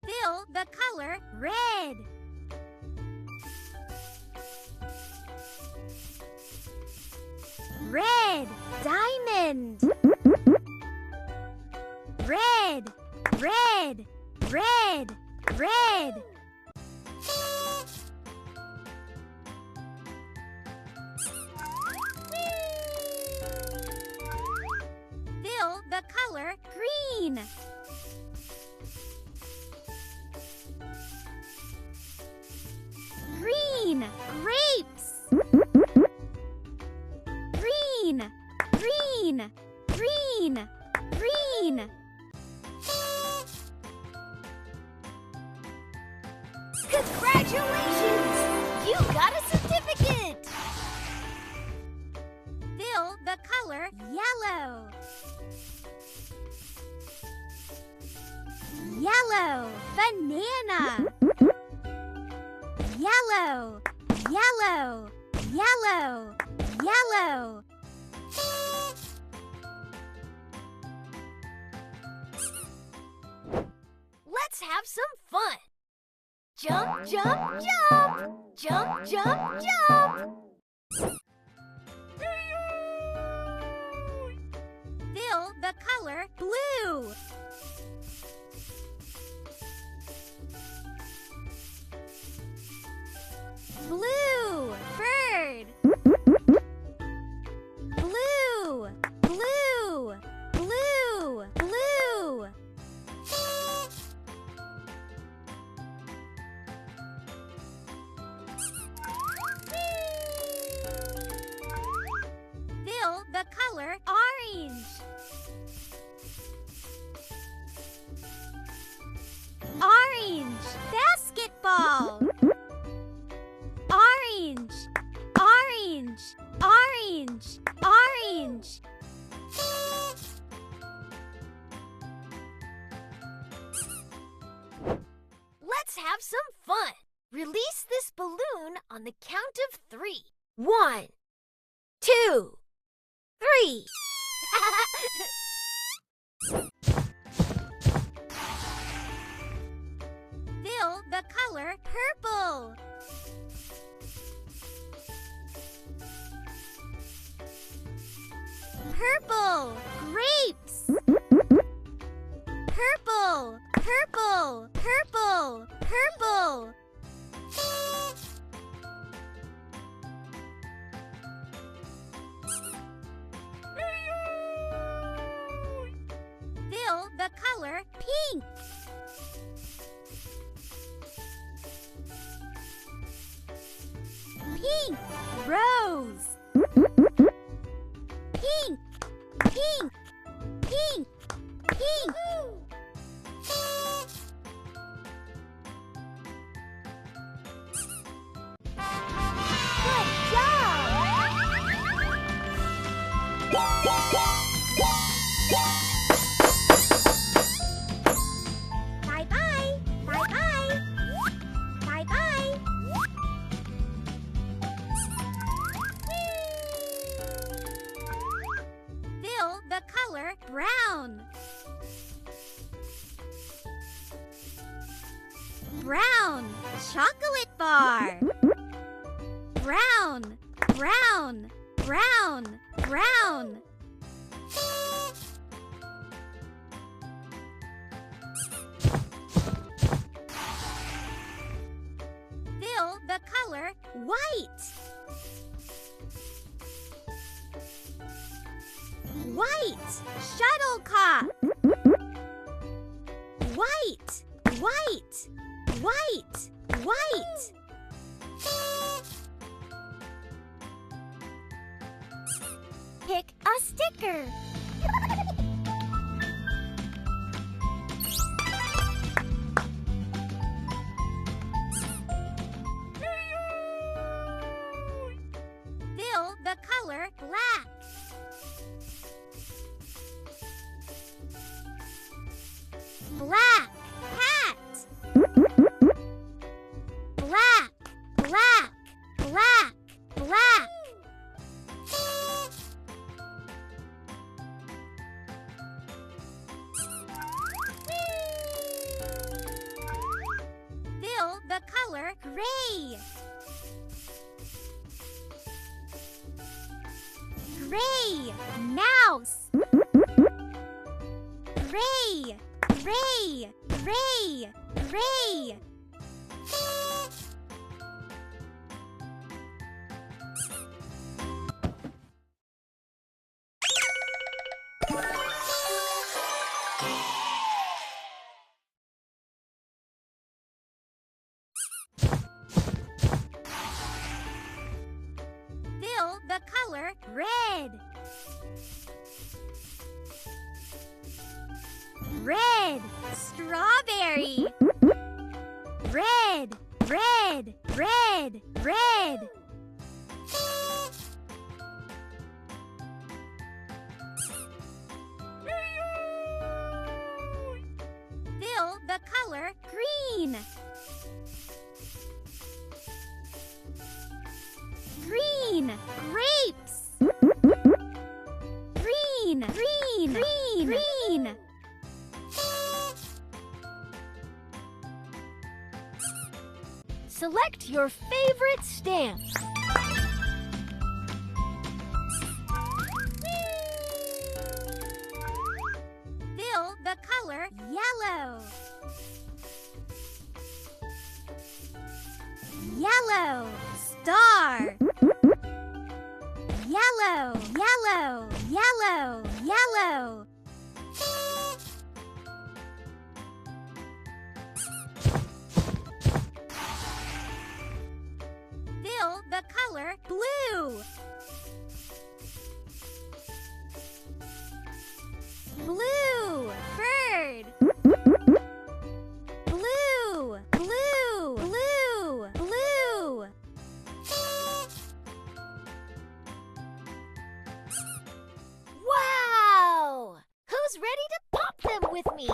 Fill the color red. Red diamond. Red, red, red, red. Fill the color green. Green grapes. Green, green, green, green. Congratulations! You got a certificate! Fill the color yellow. Yellow banana. Yellow, yellow, yellow, yellow. Let's have some fun. Jump, jump, jump! Jump, jump, jump! Fill the color blue. Blue bird. Blue, blue, blue, blue. Fill the color orange. Orange basketball. Orange, orange, orange, orange. Let's have some fun. Release this balloon on the count of 3. 1, 2, 3. Fill the color purple. Purple grapes. Purple, purple, purple, purple. Fill the color pink. Pink rose. Pink, pink, pink, pink. Good job! Bye-bye, bye-bye, bye-bye. Fill the color brown. Brown chocolate bar. Brown, brown, brown, brown. Fill the color white. White shuttlecock. White, white, white, white. Pick a sticker. Fill the color black. Black hat. Black, black, black, black. Gray. Gray. Mouse. Gray. Gray. Gray. Gray. Fill the color red. Red. Strawberry. Red. Red. Red. Red. Fill the color green. Green. Grapes. Green. Green. Green. Green. Select your favorite stamp. Fill the color yellow. Yellow. Star. Yellow. Yellow. Yellow. Yellow. Fill the color blue. Blue. Bird. Blue. Blue. Blue. Blue. Wow! Who's ready to pop them with me?